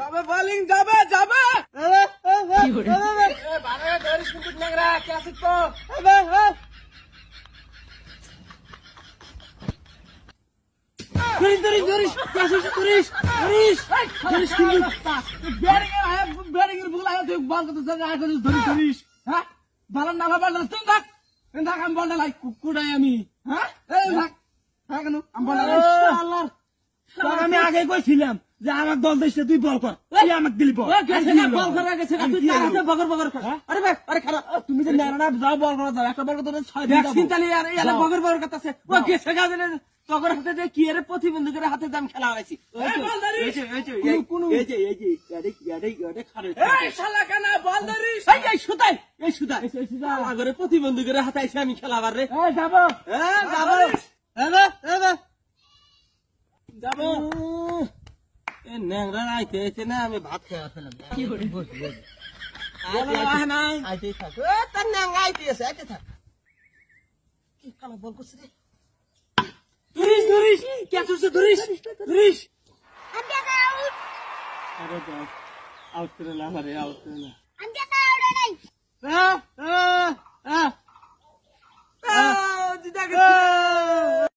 যাবে বোলিং যাবে যাবে বারে ধরিস কিন্তু নেগরা কে আসিস তো ধরিস ব্যাটিং এর ভুল আয় তুই বল করতে যা ধরিস হ্যাঁ ভালো না ভালো তুই থাক আমি বলটা লাই কুকুরাই আমি হ্যাঁ এই থাক হ্যাঁ কেন আমি বলটা আল্লাহ আমি আগে কইছিলাম যে আমার দল দেশে তুই বল কর তুই আমাকে দিলি বল বল করা গেছে তুই তার হাতে বগর বগর কর আরে ভাই আরে খারাপ তুমি যে নানা যাও বল করা যাও একটা বল করতে 6 দিন ভ্যাকসিন তালি আর এলা বগর বগর করতেছে ও গেছে গাজনে তগর হাতে যে কি এর প্রতিবন্ধকের হাতে দাম খেলা হইছি এই খারে এই শালা কানা বল ধরিস এই সুতাই আগরে প্রতিবন্ধকের হাতে আইছে আমি খেলাবার রে এই যাব যাব এ নেংরা আইতে আইতে না আমি ভাত খেয়ে ফেললাম কি করি বসে আইতে থাক এ তার নেংরা আইতে আছে আইতে থাক কি কালা বল করছিস রে ধরিস কে তুই ধরিস আউট আরে আউট করে না